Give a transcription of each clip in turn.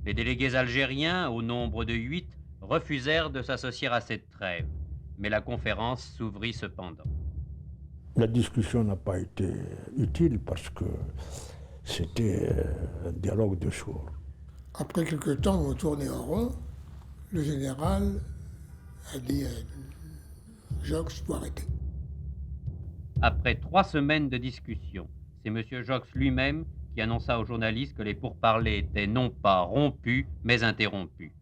Les délégués algériens, au nombre de 8, refusèrent de s'associer à cette trêve, mais la conférence s'ouvrit cependant. La discussion n'a pas été utile parce que c'était un dialogue de sourds. Après quelque temps, on tournait en rond. Le général a dit à Jox, faut arrêter. Après 3 semaines de discussion, c'est M. Jox lui-même qui annonça aux journalistes que les pourparlers étaient non pas rompus, mais interrompus.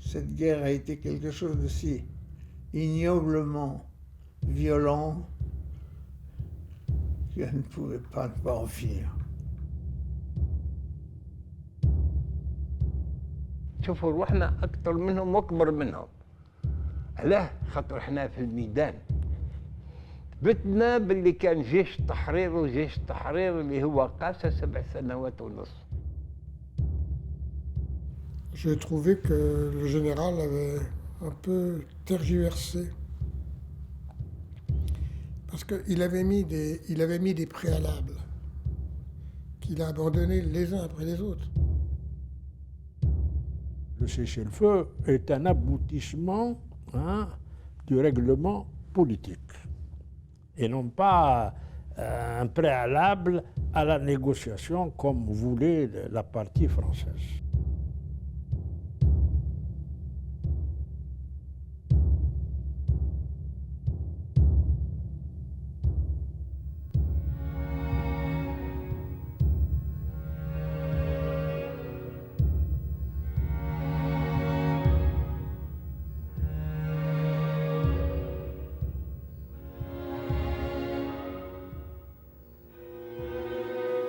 Cette guerre a été quelque chose de si ignoblement violent qu'elle ne pouvait pas en finir. شوفوا روحنا أكثر منهم وأكبر منهم. علاه؟ خاطر احنا في الميدان. ثبتنا باللي كان جيش التحرير وجيش التحرير اللي هو قاسى 7 سنوات ونص. J'ai trouvé que le général avait un peu tergiversé. Parce qu'il avait mis des préalables qu'il a abandonnés les uns après les autres. Le cessez-le-feu est un aboutissement du règlement politique et non pas un préalable à la négociation comme voulait la partie française.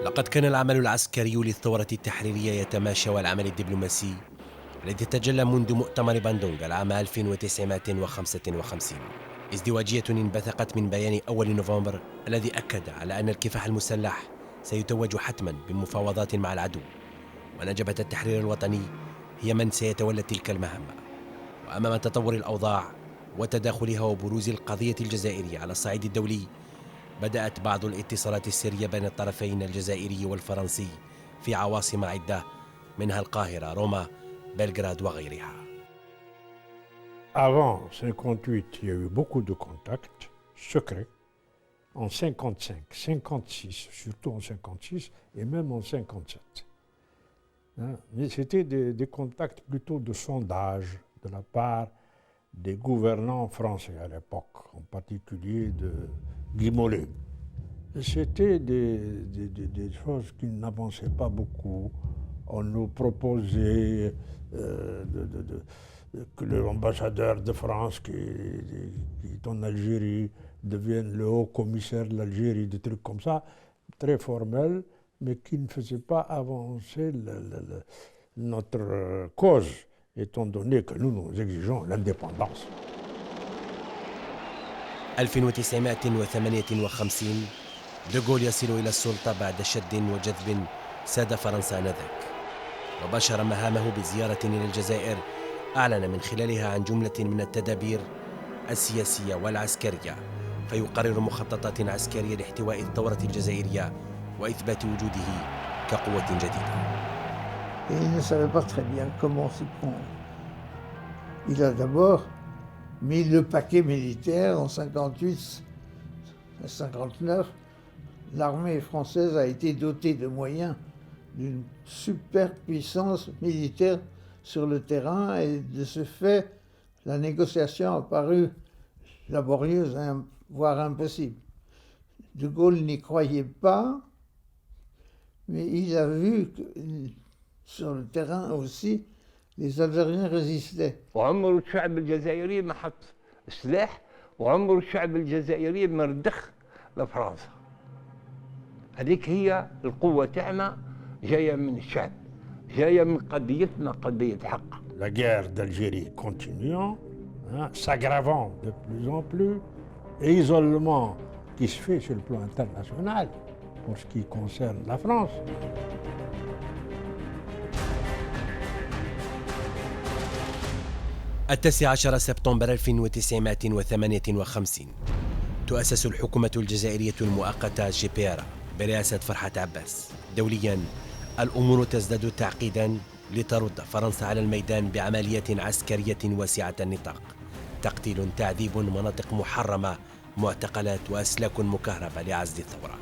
لقد كان العمل العسكري للثورة التحريرية يتماشى والعمل الدبلوماسي الذي تجلى منذ مؤتمر باندونغ العام 1955 ازدواجية انبثقت من بيان أول نوفمبر الذي أكد على أن الكفاح المسلح سيتوج حتما بمفاوضات مع العدو، ونجبة التحرير الوطني هي من سيتولى تلك المهمة. وأمام تطور الأوضاع وتداخلها وبروز القضية الجزائرية على الصعيد الدولي، بدأت بعض الاتصالات السرية بين الطرفين الجزائري والفرنسي في عواصم عدة منها القاهرة، روما، بلغراد وغيرها. Avant 58, il y a eu beaucoup de contacts secrets. En 55, 56, surtout en 56 et même en 57. Mais c'était des contacts plutôt de sondage de la part des gouvernants français à l'époque, en particulier de Guy Mollet. C'était des choses qui n'avançaient pas beaucoup. On nous proposait que l'ambassadeur de France qui est en Algérie devienne le haut commissaire de l'Algérie, des trucs comme ça, très formels, mais qui ne faisaient pas avancer notre cause, étant donné que nous exigeons l'indépendance. 1958 دوغول يصل إلى السلطة بعد شد وجذب ساد فرنسا آنذاك، وباشر مهامه بزيارة إلى الجزائر أعلن من خلالها عن جملة من التدابير السياسية والعسكرية، فيقرر مخططات عسكرية لاحتواء الثورة الجزائرية وإثبات وجوده كقوة جديدة. Il ne savait pas très bien comment s'y prendre. Il a d'abord mis le paquet militaire en 58 et 59. L'armée française a été dotée de moyens d'une superpuissance militaire sur le terrain et de ce fait, la négociation a paru laborieuse, voire impossible. De Gaulle n'y croyait pas, mais il a vu que sur le terrain aussi, les Algériens résistaient. وعمر الشعب الجزائري ما حط سلاح، وعمر الشعب الجزائري ما ردخ لفرنسا. هذيك هي القوة تاعنا، جاية من الشعب، جاية من قضيتنا قضية حق. La guerre d'Algérie continuant, s'aggravant de plus en plus, et isolement qui se fait sur le plan international pour ce qui concerne la France. التاسع عشر سبتمبر 1958 تؤسس الحكومة الجزائرية المؤقتة جيبيرا برئاسة فرحات عباس. دوليا الأمور تزداد تعقيدا لترد فرنسا على الميدان بعمليات عسكرية واسعة النطاق، تقتيل، تعذيب، مناطق محرمة، معتقلات وأسلاك مكهربة لعزل الثورة.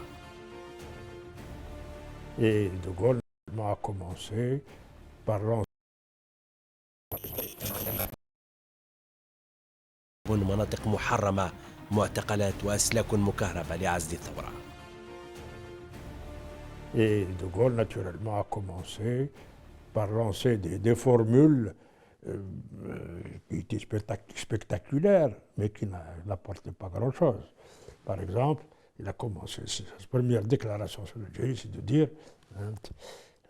Et De Gaulle a commencé par lancer مناطق محرمة، معتقلات وأسلاك مكهربة لعزل الثورة. Et De Gaulle, naturellement, a commencé par lancer des formules qui étaient spectaculaires, mais qui n'apportaient pas grand-chose. Par exemple, il a commencé, sa première déclaration sur l'Algérie, c'est de dire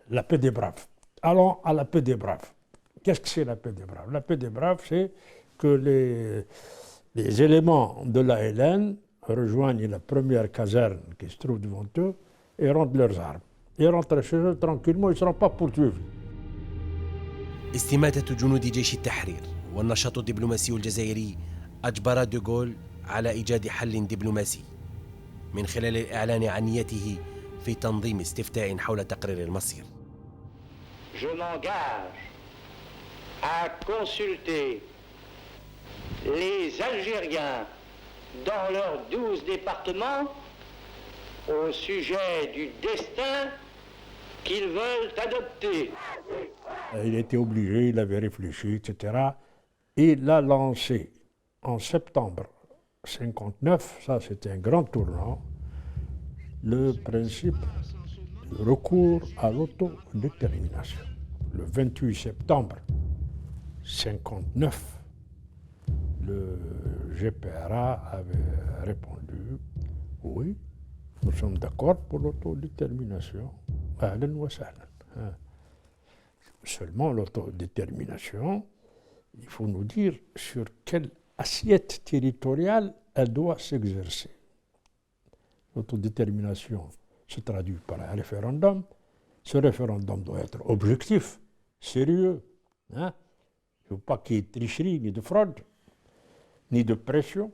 la paix des braves. Allons à la paix des braves. Qu'est-ce que c'est la paix des braves? La paix des braves, c'est que les éléments de la LN rejoignent la première caserne qui se trouve devant eux et rendent leurs armes. Ils rentrent chez eux tranquillement, ils ne seront pas poursuivis. استماتة جنود جيش التحرير والنشاط الدبلوماسي الجزائري أجبر دوغول على إيجاد حل دبلوماسي من خلال الإعلان عن نيته في تنظيم استفتاء حول تقرير المصير. Je m'engage à consulter les Algériens dans leurs 12 départements au sujet du destin qu'ils veulent adopter. Il était obligé, il avait réfléchi, etc. Et il a lancé en septembre 1959, ça c'était un grand tournant, le principe du recours à l'autodétermination. Le 28 septembre 1959, le GPRA avait répondu « Oui, nous sommes d'accord pour l'autodétermination. Ahlan wa sahlan. » Seulement l'autodétermination, il faut nous dire sur quelle assiette territoriale elle doit s'exercer. L'autodétermination se traduit par un référendum. Ce référendum doit être objectif, sérieux. Il ne faut pas qu'il y ait de tricherie, ni de fraude, ni de pression.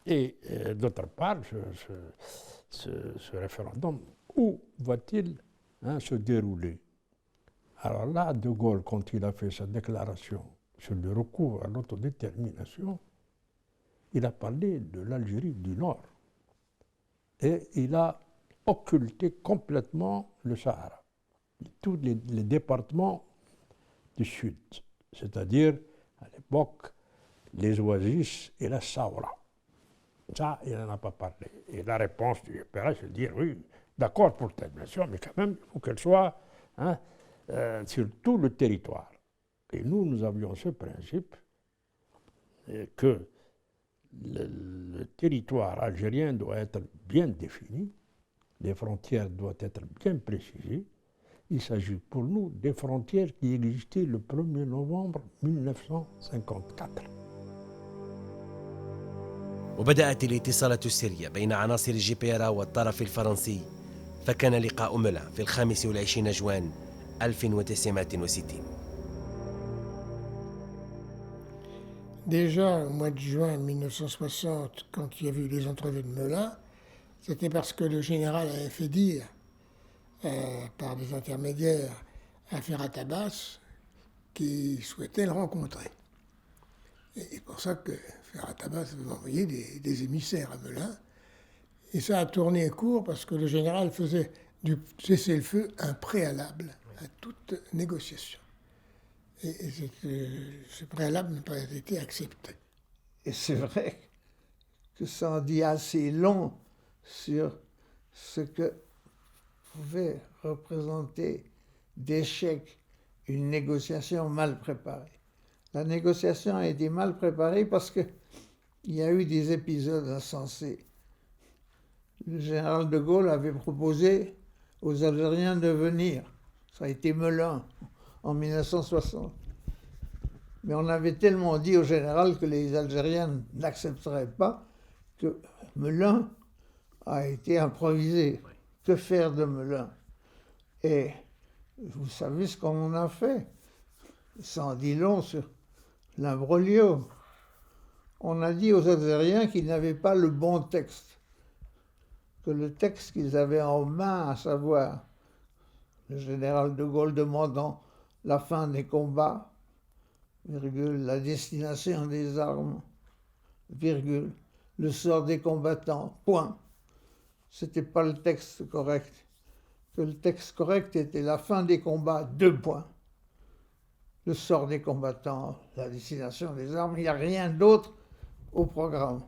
Et d'autre part, ce référendum, où va-t-il se dérouler? Alors là, De Gaulle, quand il a fait sa déclaration sur le recours à l'autodétermination, il a parlé de l'Algérie du Nord. Et il a occulté complètement le Sahara, tous les départements du Sud, c'est-à-dire, à l'époque, les Oasis et la Saoura. Ça, il n'en a pas parlé. Et la réponse du GPRA, c'est de dire, oui, d'accord pour l'autodetermination, mais quand même, il faut qu'elle soit sur tout le territoire. Et nous avions ce principe que le territoire algérien doit être bien défini, les frontières doivent être bien précisées. Il s'agit pour nous des frontières qui existaient le 1er novembre 1954. وبدأت الاتصالات السرية بين عناصر الجيبيرا والطرف الفرنسي، فكان لقاء ملان في 25 جوان 1960. Déjà, au mois de juin 1960, quand il y avait eu les entrevues de Melun, c'était parce que le général avait fait dire, par des intermédiaires, à Ferhat Abbas, qu'il souhaitait le rencontrer. Et c'est pour ça que Ferhat Abbas avait envoyé des émissaires à Melun. Et ça a tourné court parce que le général faisait du cessez-le-feu un préalable à toute négociation. Et ce préalable n'a pas été accepté. Et c'est vrai que ça en dit assez long sur ce que pouvait représenter d'échec une négociation mal préparée. La négociation a été mal préparée parce qu'il y a eu des épisodes insensés. Le général de Gaulle avait proposé aux Algériens de venir. Ça a été Melun en 1960. Mais on avait tellement dit au général que les Algériens n'accepteraient pas que Melun a été improvisé. Que faire de Melun? Et vous savez ce qu'on a fait. Ça en dit long sur l'imbroglio. On a dit aux Algériens qu'ils n'avaient pas le bon texte, que le texte qu'ils avaient en main, à savoir le général de Gaulle demandant la fin des combats, virgule, la destination des armes, virgule, le sort des combattants, point. C'était pas le texte correct. Que le texte correct était la fin des combats, 2 points. Le sort des combattants, la destination des armes, il n'y a rien d'autre au programme.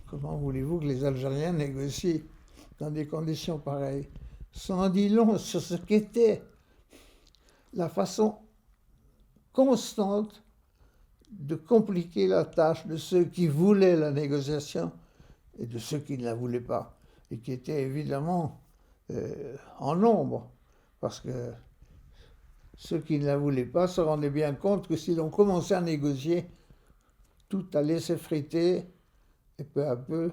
Comment voulez-vous que les Algériens négocient dans des conditions pareilles? Ça en dit long sur ce qu'était la façon constante de compliquer la tâche de ceux qui voulaient la négociation et de ceux qui ne la voulaient pas, et qui étaient évidemment en nombre, parce que ceux qui ne la voulaient pas se rendaient bien compte que si l'on commençait à négocier, tout allait s'effriter, et peu à peu,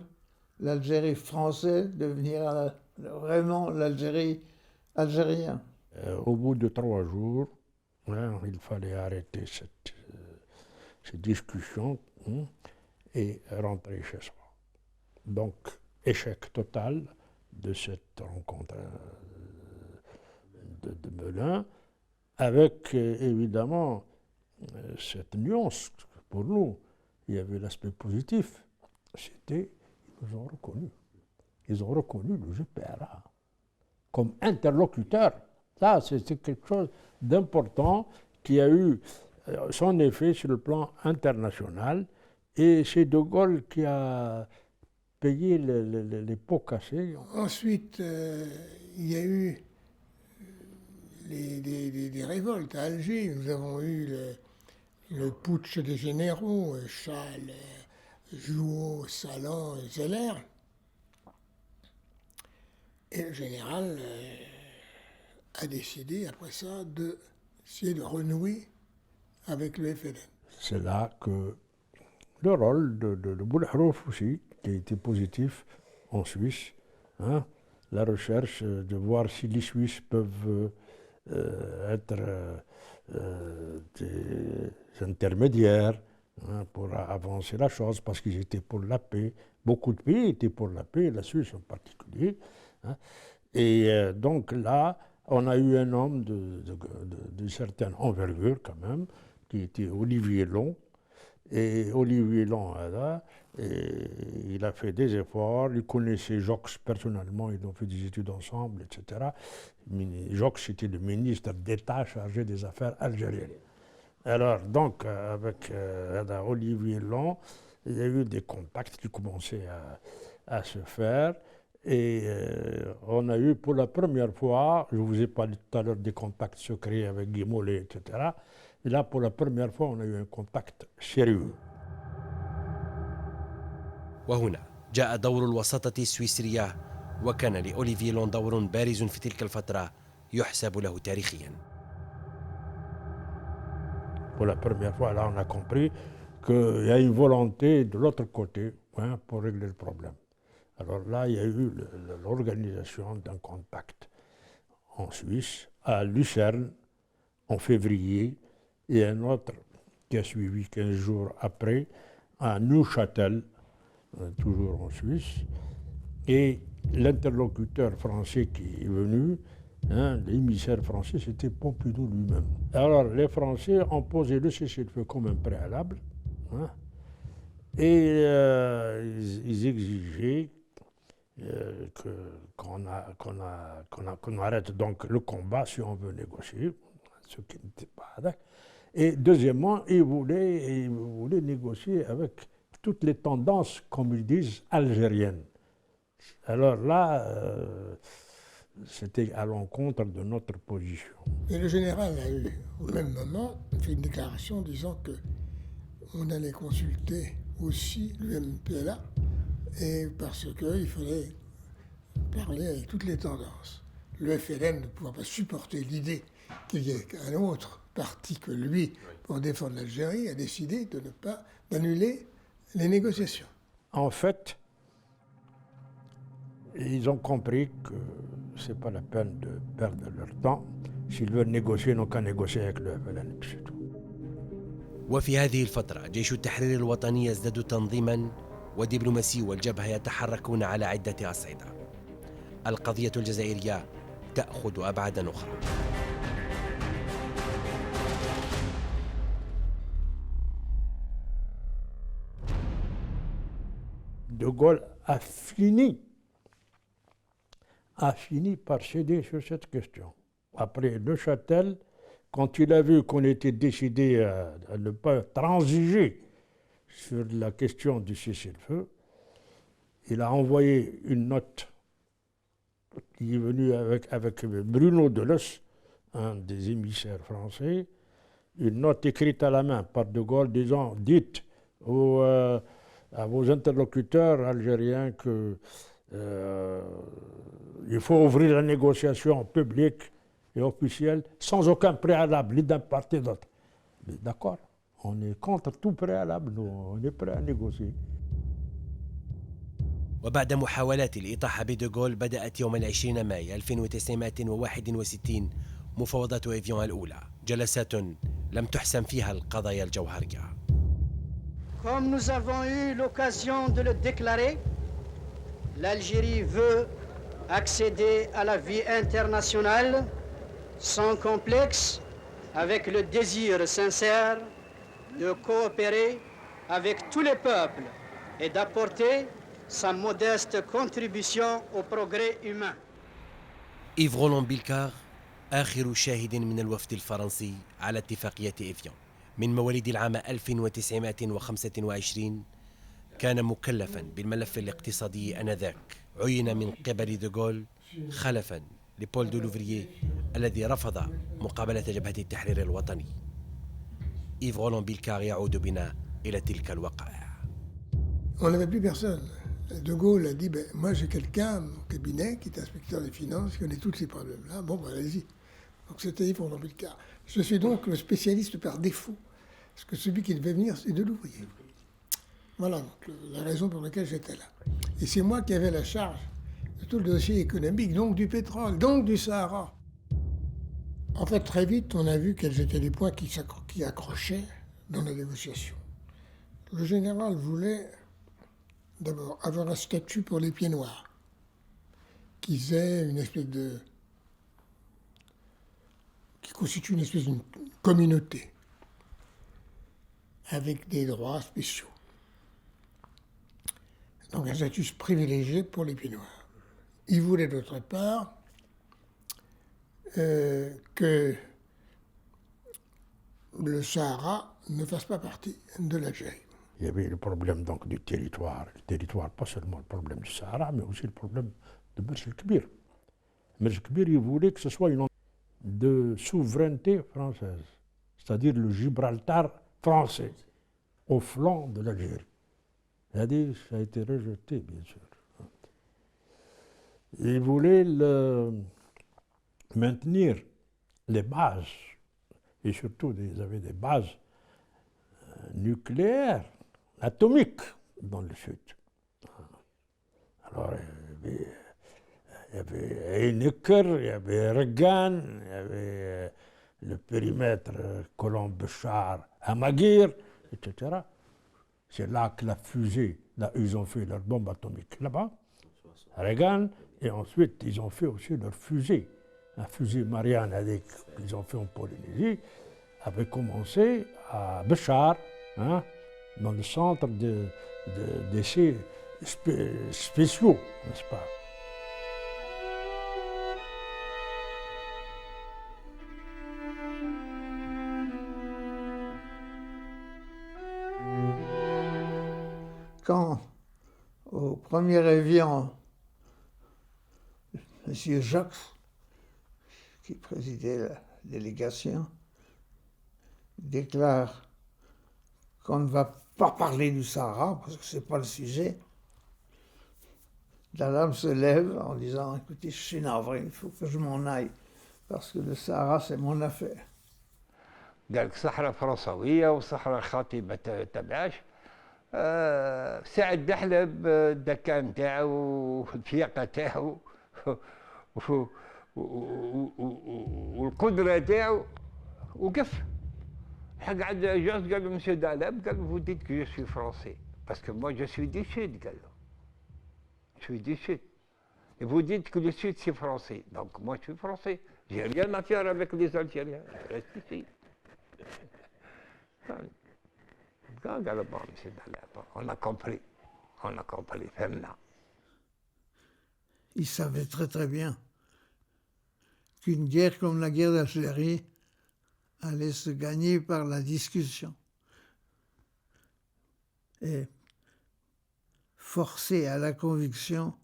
l'Algérie française devenir vraiment l'Algérie algérienne. Au bout de 3 jours, il fallait arrêter cette discussion et rentrer chez soi. Donc, échec total de cette rencontre de Melun, avec évidemment cette nuance. Pour nous, il y avait l'aspect positif, c'était ils nous ont reconnus. Ils ont reconnu le GPRA comme interlocuteur. Ça, c'était quelque chose d'important qui a eu son effet sur le plan international. Et c'est De Gaulle qui a payé les pots cassés. Ensuite, il y a eu des révoltes à Alger. Nous avons eu le putsch des généraux, Chal, Jouot, Salan et Zeller. Et le général a décidé, après ça, d'essayer de renouer avec le FLN. C'est là que le rôle de Boulahrouf aussi, qui a été positif en Suisse, la recherche de voir si les Suisses peuvent être des intermédiaires pour avancer la chose, parce qu'ils étaient pour la paix. Beaucoup de pays étaient pour la paix, la Suisse en particulier. Et donc là, on a eu un homme de certaine envergure quand même, qui était Olivier Long. Et Olivier Long, là, il a fait des efforts, il connaissait Jox personnellement, ils ont fait des études ensemble, etc. Jox était le ministre d'État chargé des affaires algériennes. Alors, donc, avec Olivier Long, il y a eu des contacts qui commençaient à se faire. Et on a eu pour la première fois, je vous ai parlé tout à l'heure des contacts secrets avec Guy Mollet, etc. Et là, pour la première fois, on a eu un contact sérieux. وهنا جاء دور الوساطة السويسرية، وكان لأوليفيه لون دور بارز في تلك الفترة يحسب له تاريخيا. Pour la première fois, là, on a compris qu'il y a une volonté de l'autre côté pour régler le problème. Alors là, il y a eu l'organisation d'un contact en Suisse, à Lucerne, en février, et un autre qui a suivi 15 jours après, à Neuchâtel, toujours en Suisse. Et l'interlocuteur français qui est venu, l'émissaire français, c'était Pompidou lui-même. Alors les Français ont posé le cessez-le-feu comme un préalable, et ils exigeaient qu'on arrête donc le combat si on veut négocier, ce qui n'était pas d'accord. Et deuxièmement, ils voulaient négocier avec toutes les tendances, comme ils disent, algériennes. Alors là, c'était à l'encontre de notre position. Et le général a eu, au même moment, fait une déclaration disant qu'on allait consulter aussi l'UMPLA, et parce qu'il fallait parler avec toutes les tendances. Le FLN ne pouvait pas supporter l'idée qu'il y ait un autre parti que lui pour défendre l'Algérie, a décidé de ne pas d'annuler les négociations. En fait, ils ont compris que ce n'est pas la peine de perdre leur temps. S'ils veulent négocier, ils n'ont qu'à négocier avec le FLN, c'est tout. وفي هذه الفترة جيش التحرير الوطني يزداد تنظيما، ودبلوماسي والجبهة يتحركون على عدة أصعدة. القضية الجزائرية تأخذ أبعادا أخرى. De Gaulle a fini par céder sur cette question. Après Neuchâtel, quand il a vu qu'on était décidé à ne pas transiger sur la question du cessez-le-feu, il a envoyé une note qui est venue avec Bruno Deleuze, un des émissaires français, une note écrite à la main par De Gaulle disant « Dites à vos interlocuteurs algériens que il faut ouvrir la négociation publique et officielle sans aucun préalable, ni d'un part et d'autre. » D'accord, on est contre tout préalable, nous, on est prêt à négocier. وبعد محاولات الإطاحة بدوغول بدأت يوم 20 ماي 1961 مفاوضات إيفيون الأولى، جلسات لم تحسم فيها القضايا الجوهرية. Comme nous avons eu l'occasion de le déclarer, l'Algérie veut accéder à la vie internationale sans complexe, avec le désir sincère de coopérer avec tous les peuples et d'apporter sa modeste contribution au progrès humain. إيف غولون بيلكار آخر شاهد من الوفد الفرنسي على اتفاقية إيفيون. من مواليد العام 1925 كان مكلفا بالملف الاقتصادي آنذاك، عين من قبل دوغول خلفا لبول دولوفرييه الذي رفض مقابلة جبهة التحرير الوطني. إيف غولون بيلكار يعود بنا إلى تلك الوقائع. On n'avait plus personne. De Gaulle a dit, moi j'ai quelqu'un au cabinet qui est inspecteur des finances, qui connaît tous ces problèmes-là, allez-y. Donc c'était Yves Roland Bicard. Je suis donc le spécialiste par défaut, parce que celui qui devait venir, c'est Delouvrier. Voilà donc la raison pour laquelle j'étais là. Et c'est moi qui avais la charge de tout le dossier économique, donc du pétrole, donc du Sahara. En fait, très vite, on a vu quels étaient les points qui accrochaient dans la négociation. Le général voulait d'abord avoir un statut pour les pieds noirs, qui constitue une espèce de communauté, avec des droits spéciaux. Donc un statut privilégié pour les pieds noirs. Il voulait d'autre part que le Sahara ne fasse pas partie de l'Algérie. Il y avait le problème donc du territoire. Le territoire, pas seulement le problème du Sahara, mais aussi le problème de Mers el-Kbir. Mers el-Kbir, il voulait que ce soit une de souveraineté française, c'est-à-dire le Gibraltar français, au flanc de l'Algérie. Ça a été rejeté, bien sûr. Il voulait maintenir les bases, et surtout ils avaient des bases nucléaires, atomiques dans le sud. Alors il y avait Heinecker, il y avait Reagan, il y avait le périmètre Colomb-Béchar, Amaguir, etc. C'est là que la fusée, là ils ont fait leur bombe atomique, là-bas, Reagan, et ensuite ils ont fait aussi leur fusée. La fusée Marianne qu'ils ont fait en Polynésie avait commencé à Béchar, dans le centre d'essais spéciaux, n'est-ce pas? Quand, au premier Évian, M. Jacques, qui présidait la délégation, déclare qu'on ne va pas parler du Sahara, parce que ce n'est pas le sujet, la dame se lève en disant « Écoutez, je suis navré, il faut que je m'en aille, parce que le Sahara, c'est mon affaire. » قال لك صحراء فرنسويه وصحراء خاطبه تبعاش سعد دحلب الدكان نتاعو والفياقه تاعو والقدره تاعو وقف. قعد جوز قال له مسيو دالاب قال له vous dites que je suis français parce que moi je suis du sud قال له je suis du sud et vous dites que le sud c'est français donc moi je suis français j'ai rien à faire avec les Algériens je reste ici. قال له bon monsieur Dalab on a compris On n'a qu'à pas les femmes là. Il savait très très bien qu'une guerre comme la guerre d'Algérie allait se gagner par la discussion et forcer à la conviction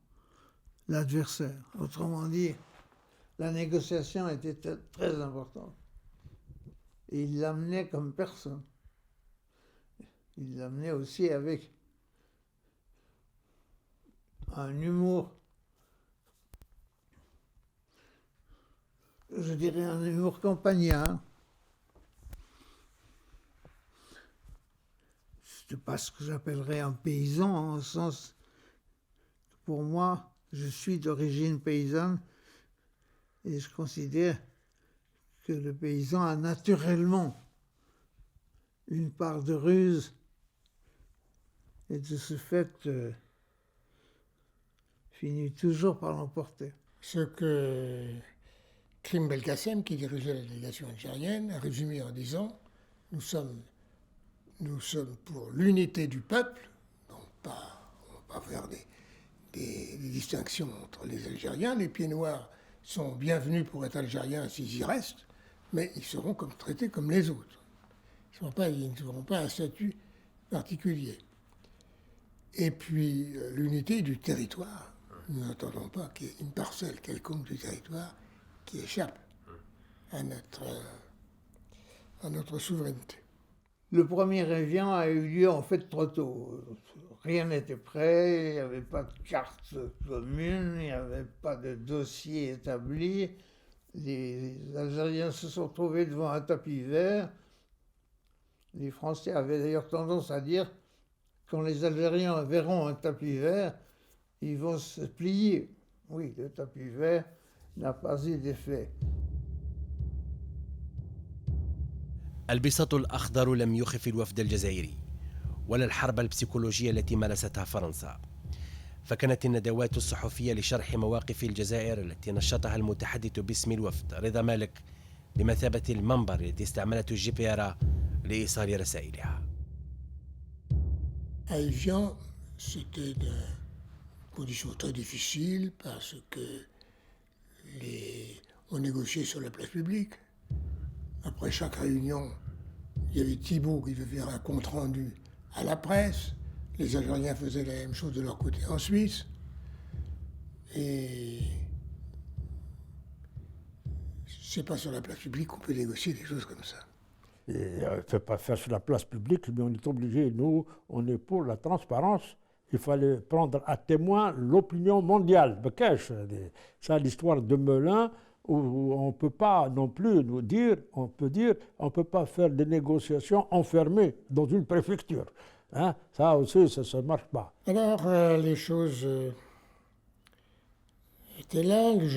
l'adversaire. Autrement dit, la négociation était très importante. Et il l'amenait comme personne. Il l'amenait aussi avec un humour, je dirais un humour campagnard. C'est pas ce que j'appellerais un paysan, au sens, pour moi, je suis d'origine paysanne et je considère que le paysan a naturellement une part de ruse et de ce fait finit toujours par l'emporter. Ce que Krim Belkacem, qui dirigeait la délégation algérienne, a résumé en disant « Nous sommes pour l'unité du peuple, donc on ne va pas faire des distinctions entre les Algériens. Les pieds noirs sont bienvenus pour être algériens s'ils y restent, mais ils seront traités comme les autres. Ils n'auront pas un statut particulier. Et puis l'unité du territoire. Nous n'entendons pas qu'il y ait une parcelle quelconque du territoire qui échappe à notre souveraineté. Le premier Évian a eu lieu en fait trop tôt. Rien n'était prêt, il n'y avait pas de carte commune, il n'y avait pas de dossier établi. Les Algériens se sont trouvés devant un tapis vert. Les Français avaient d'ailleurs tendance à dire, quand les Algériens verront un tapis vert, ils vont se plier. Oui, le tapis vert n'a pas eu d'effet. البساط الأخضر لم يخف الوفد الجزائري ولا الحرب البسيكولوجية التي مارستها فرنسا، فكانت الندوات الصحفية لشرح مواقف الجزائر التي نشطها المتحدث باسم الوفد رضا مالك بمثابة المنبر الذي استعملته الجي لإيصال رسائلها. À Évian, c'était une condition très difficile parce que on négociait sur la place publique. Après chaque réunion, il y avait Thibault qui devait faire un compte-rendu à la presse. Les Algériens faisaient la même chose de leur côté en Suisse. Et c'est pas sur la place publique qu'on peut négocier des choses comme ça. Et on ne peut pas faire sur la place publique, mais on est obligé, nous, on est pour la transparence. Il fallait prendre à témoin l'opinion mondiale. Ça, l'histoire de Melun, où on ne peut pas non plus nous dire, on peut ne peut pas faire des négociations enfermées dans une préfecture. Hein? Ça aussi, ça ne marche pas. Alors, les choses étaient là. Le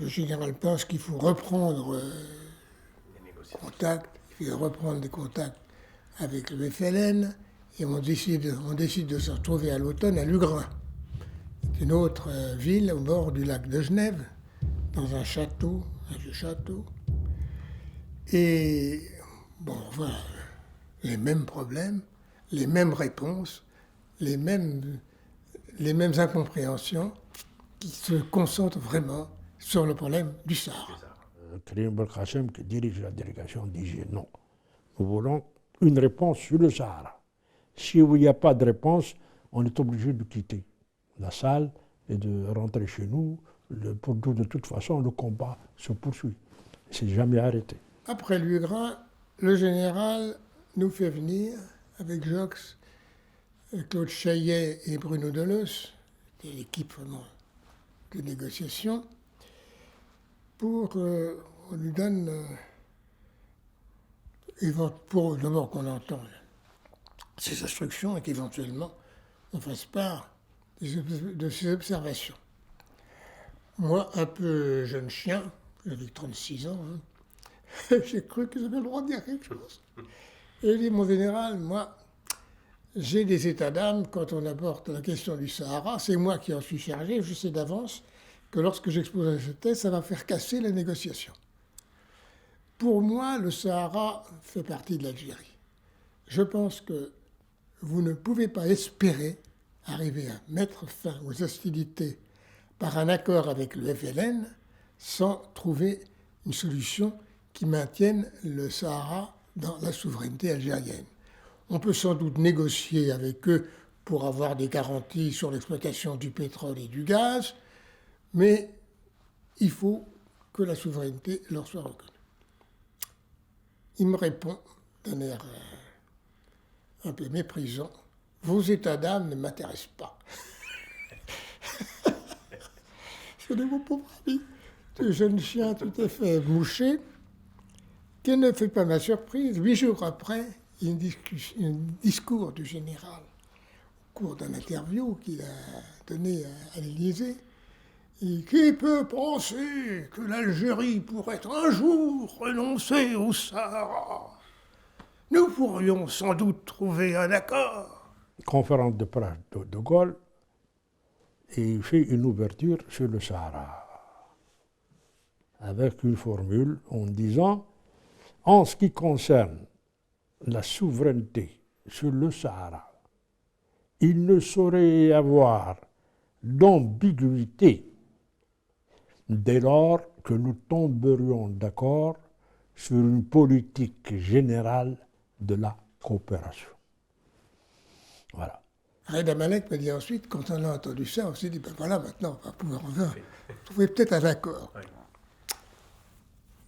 général pense qu'il faut reprendre contact, il faut reprendre des contacts avec le FLN. Et on décide de se retrouver à l'automne à Lugrin, une autre ville au bord du lac de Genève, dans un château, un vieux château. Et bon, voilà, les mêmes problèmes, les mêmes réponses, les mêmes incompréhensions qui se concentrent vraiment sur le problème du Sahara. Krim Belkacem, qui dirige la délégation, disait non. Nous voulons une réponse sur le Sahara. Si il n'y a pas de réponse, on est obligé de quitter la salle et de rentrer chez nous. De toute façon, le combat se poursuit. Il ne s'est jamais arrêté. Après Lugrin, le général nous fait venir avec Jox, Claude Chaillet et Bruno Deleuze, c'était l'équipe vraiment de négociation, pour on lui donne, pour d'abord qu'on entende ces instructions et qu'éventuellement on fasse part de ces observations. Moi, un peu jeune chien, j'avais 36 ans, j'ai cru que j'avais le droit de dire quelque chose. Et il dit, mon général, moi, j'ai des états d'âme quand on aborde la question du Sahara, c'est moi qui en suis chargé, je sais d'avance que lorsque j'exposerai cette thèse, ça va faire casser la négociation. Pour moi, le Sahara fait partie de l'Algérie. Je pense que vous ne pouvez pas espérer arriver à mettre fin aux hostilités par un accord avec le FLN sans trouver une solution qui maintienne le Sahara dans la souveraineté algérienne. On peut sans doute négocier avec eux pour avoir des garanties sur l'exploitation du pétrole et du gaz, mais il faut que la souveraineté leur soit reconnue. Il me répond d'un air un peu méprisant, « Vos états d'âme ne m'intéressent pas. » C'est de mon pauvre ami, ce jeune chien tout à fait mouché. Quelle ne fait pas ma surprise, 8 jours après, un discours du général au cours d'une interview qu'il a donnée à l'Élysée. Et qui peut penser que l'Algérie pourrait un jour renoncer au Sahara? Nous pourrions sans doute trouver un accord. Conférence de presse de Gaulle, et il fait une ouverture sur le Sahara, avec une formule en disant « En ce qui concerne la souveraineté sur le Sahara, il ne saurait y avoir d'ambiguïté dès lors que nous tomberions d'accord sur une politique générale de la coopération. » Voilà. Reda Amalek me dit ensuite, quand on a entendu ça, on s'est dit, ben voilà, maintenant on va pouvoir trouver peut-être un accord.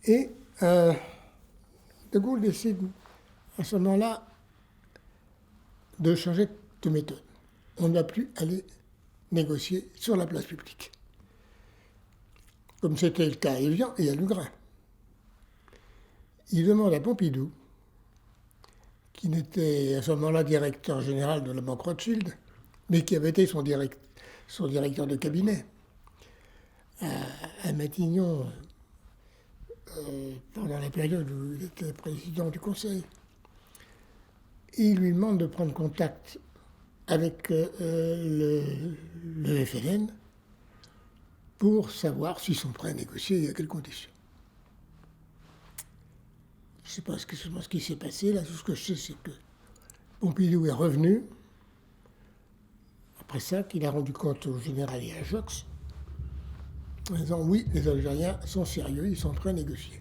Et De Gaulle décide à ce moment-là de changer de méthode. On ne va plus aller négocier sur la place publique, comme c'était le cas à Évian et à Lugrain. Il demande à Pompidou, qui n'était à ce moment-là directeur général de la Banque Rothschild, mais qui avait été son directeur de cabinet à Matignon pendant la période où il était président du Conseil. Il lui demande de prendre contact avec le FLN pour savoir s'ils sont prêts à négocier et à quelles conditions. Je ne sais pas ce qui s'est passé, là. Tout ce que je sais, c'est que Pompidou est revenu, après ça, qu'il a rendu compte au général et à Jox, en disant oui, les Algériens sont sérieux, ils sont prêts à négocier.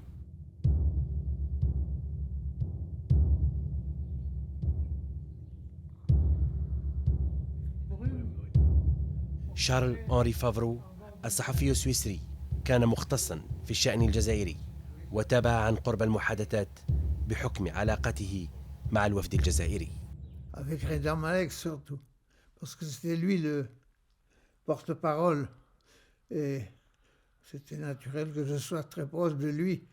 شارل أنري فافرو الصحفي السويسري كان مختصا في الشأن الجزائري وتابع عن قرب المحادثات بحكم علاقته مع الوفد الجزائري. Avec Reda Amalek surtout, parce que c'était lui le porte-parole et c'était naturel que je sois très proche de lui.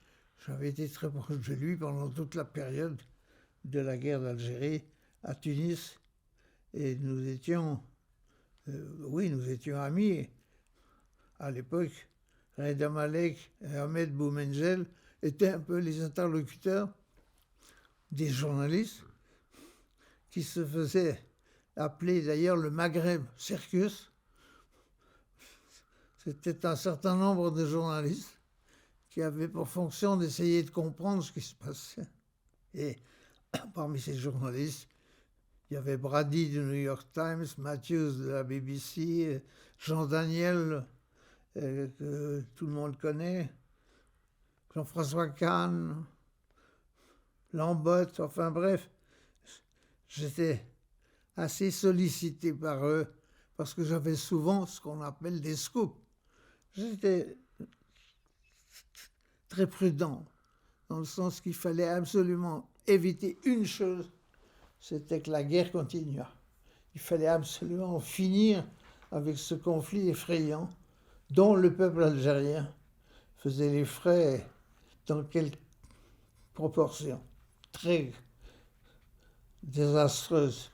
J'avais été très proche de lui pendant toute la période de la guerre d'Algérie à Tunis et nous étions amis. À l'époque, Reda Amalek et Ahmed Boumenzel étaient un peu les interlocuteurs des journalistes qui se faisaient appeler d'ailleurs le Maghreb Circus. C'était un certain nombre de journalistes qui avaient pour fonction d'essayer de comprendre ce qui se passait. Et parmi ces journalistes, il y avait Brady du New York Times, Matthews de la BBC, Jean Daniel, que tout le monde connaît, Jean-François Kahn, Lambotte, enfin bref, j'étais assez sollicité par eux parce que j'avais souvent ce qu'on appelle des scoops. J'étais très prudent, dans le sens qu'il fallait absolument éviter une chose, c'était que la guerre continuât. Il fallait absolument finir avec ce conflit effrayant dont le peuple algérien faisait les frais dans quelle proportion très désastreuse.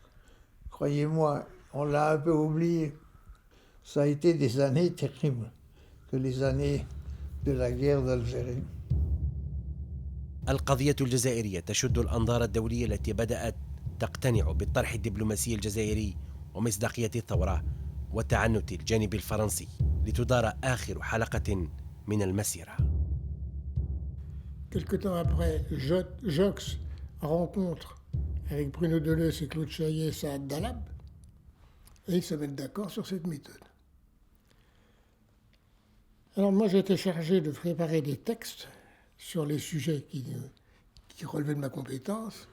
Croyez-moi, on l'a un peu oublié. Ça a été des années terribles que les années de la guerre d'Algérie. القضية الجزائرية تشد الأنظار الدولية التي بدأت تقتنع بالطرح الدبلوماسي الجزائري ومصداقية الثورة وتعنت الجانب الفرنسي لتدار آخر حلقة من المسيرة. quelque temps après, Jox rencontre avec Bruno Deleuze et Claude Chaillet Saad Dalab, et ils se mettent d'accord sur cette méthode. Alors moi, j'ai été chargé de préparer des textes sur les sujets qui relevaient de ma compétence.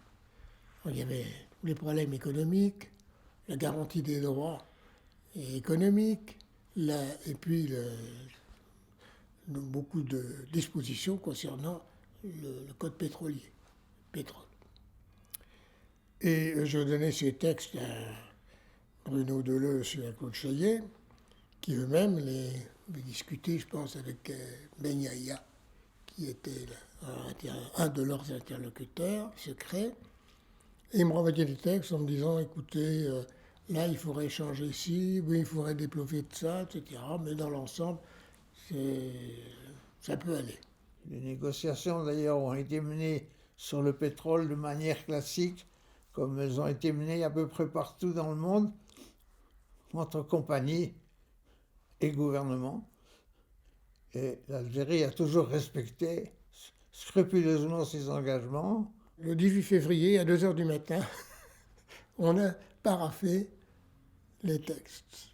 Il y avait les problèmes économiques, la garantie des droits économiques, et puis beaucoup de dispositions concernant le code pétrolier, pétrole. Et je donnais ces textes à Bruno Deleuze et à Claude Chaillet, qui eux-mêmes les discutaient, je pense, avec Ben Yahya, qui était un de leurs interlocuteurs secrets. Et ils me renvoyaient des textes en me disant, écoutez, là, il faudrait changer ci, oui, il faudrait déployer de ça, etc. Mais dans l'ensemble, ça peut aller. Les négociations, d'ailleurs, ont été menées sur le pétrole de manière classique, comme elles ont été menées à peu près partout dans le monde, entre compagnies et gouvernements. Et l'Algérie a toujours respecté scrupuleusement ses engagements. Le 18 février, à 2h du matin, on a paraphé les textes.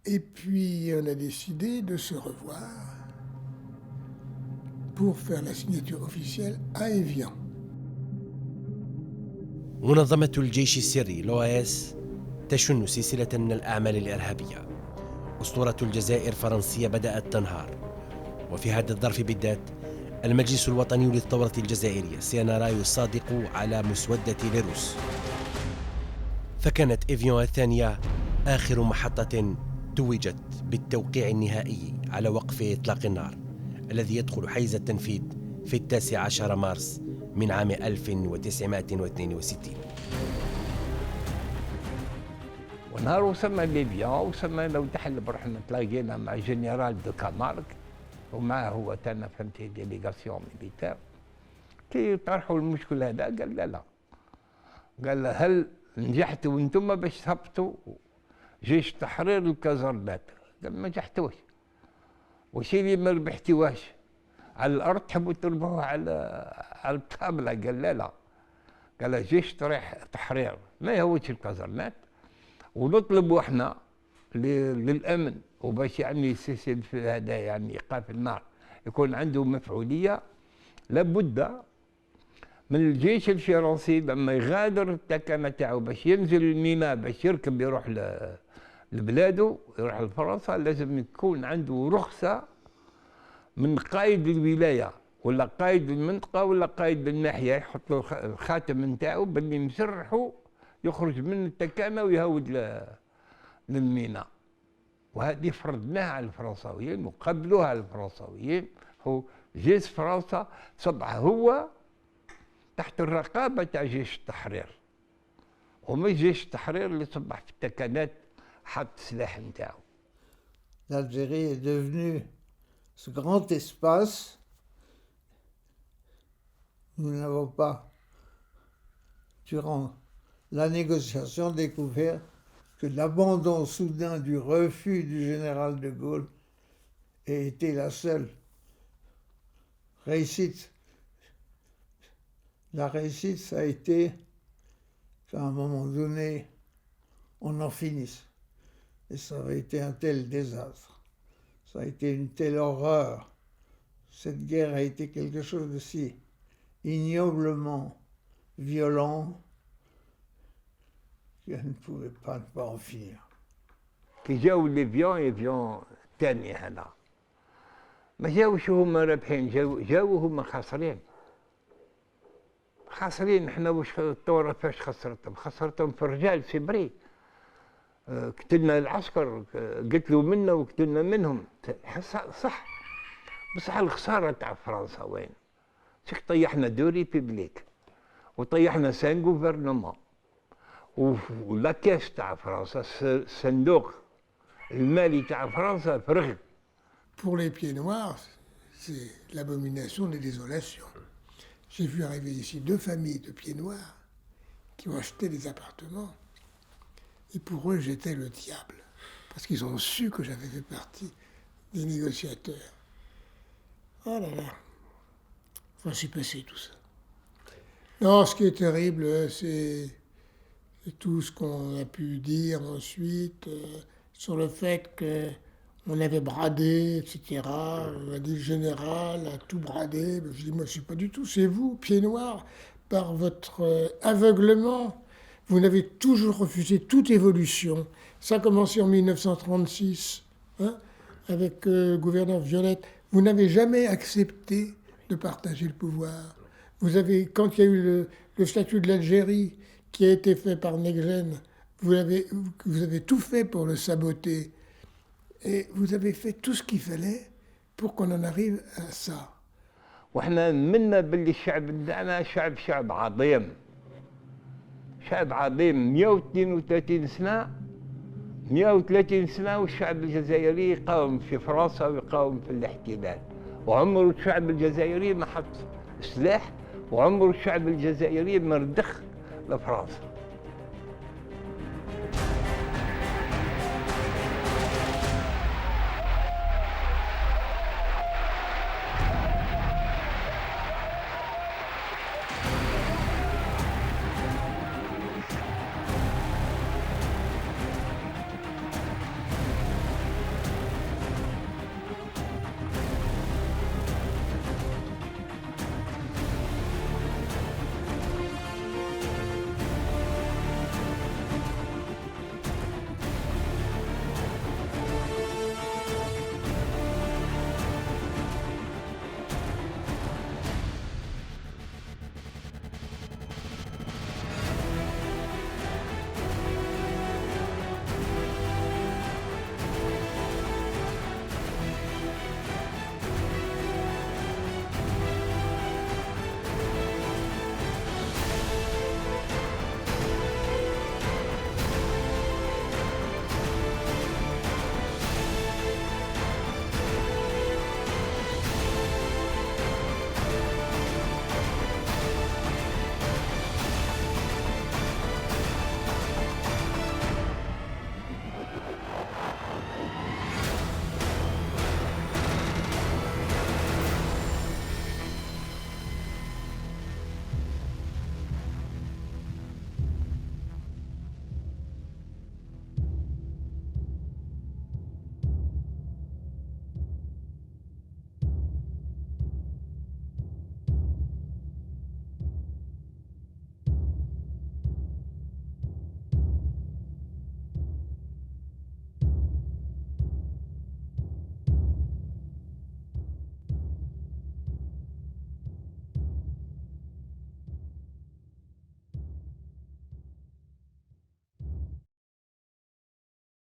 Et puis, on a décidé de se revoir pour faire la signature officielle à Évian. منظمة الجيش السري الأوآس تشن سلسلة من الأعمال الإرهابية. أسطورة الجزائر فرنسية بدأت تنهار، وفي هذا الظرف بالذات المجلس الوطني للثورة الجزائرية سينارا يصادق على مسودة ليروس. فكانت إيفيون الثانية آخر محطة توجت بالتوقيع النهائي على وقف إطلاق النار الذي يدخل حيز التنفيذ في 19 مارس من عام 1962. ونهار وصلنا ليبيا وصلنا وتحل بروحنا تلاقينا مع جنرال دو كامارك ومعه هو تانا فهمتي ديليغاسيون ميليتير. كي طرحوا المشكل هذا قال لا قال هل نجحتوا وانتم باش تهبطوا جيش تحرير الكازرنات؟ قال ما نجحتوش. وشي اللي ما ربحتوهاش على الارض تحبوا تربحوه على الطابله؟ قال لا قال جيش تحرير ما يهوش الكازرنات، ونطلبوا احنا للامن وباش يعني يسلسل في هذا يعني ايقاف النار يكون عنده مفعوليه، لابد من الجيش الفرنسي لما يغادر التكنه تاعو باش ينزل الميناء باش يركب يروح لبلاده يروح لفرنسا، لازم يكون عنده رخصه من قائد الولايه ولا قائد المنطقه ولا قائد الناحيه، يحط له الخاتم نتاعو باللي مسرحه يخرج من التكانه ويهود للميناء. وهذه فرضناها على الفرنساويين وقبلوها الفرنساويين. هو جيش فرنسا صبح هو تحت الرقابه تاع جيش التحرير، ومش جيش التحرير اللي صبح في التكانات حط السلاح نتاعو. L'Algérie est devenue ce grand espace. Nous n'avons pas, durant la négociation, découvert que l'abandon soudain du refus du général de Gaulle ait été la seule réussite. La réussite, ça a été qu'à un moment donné, on en finisse. Et ça avait été un tel désastre, ça a été une telle horreur. Cette guerre a été quelque chose de si ignoblement violent qu'elle ne pouvait pas en finir. كي جاو ليبيون الثاني هذا ما جاوش هما رابحين، جاو هما خاسرين. احنا واش الثوره فاش خسرتهم في الرجال في بري. قتلنا العسكر، قتلوا منا وقتلنا منهم صح، بصح الخساره تاع فرنسا وين؟ شك طيحنا دو ريبوبليك وطيحنا سان غوفرنمون ولا كاس تاع فرنسا، الصندوق المالي تاع فرنسا فرغ. Pour les pieds noirs, c'est l'abomination des désolations. J'ai vu arriver ici 2 familles de pieds noirs qui ont acheté des appartements. Et pour eux, j'étais le diable. Parce qu'ils ont su que j'avais fait partie des négociateurs. Oh là là. Enfin, c'est passé tout ça. Non, ce qui est terrible, c'est tout ce qu'on a pu dire ensuite sur le fait qu'on avait bradé, etc. On a dit le général a tout bradé. Je dis, moi, je ne suis pas du tout. C'est vous, pied noir, par votre aveuglement. Vous n'avez toujours refusé toute évolution. Ça a commencé en 1936, hein, avec le gouverneur Violette. Vous n'avez jamais accepté de partager le pouvoir. Vous avez, quand il y a eu le statut de l'Algérie qui a été fait par Neglen, vous avez tout fait pour le saboter. Et vous avez fait tout ce qu'il fallait pour qu'on en arrive à ça. واحنا منا باللي الشعب بتاعنا شعب عظيم. شعب عظيم 132 سنة 130 سنة والشعب الجزائري يقاوم في فرنسا ويقاوم في الاحتلال. وعمر الشعب الجزائري ما حط سلاح وعمر الشعب الجزائري ما ردخ لفرنسا.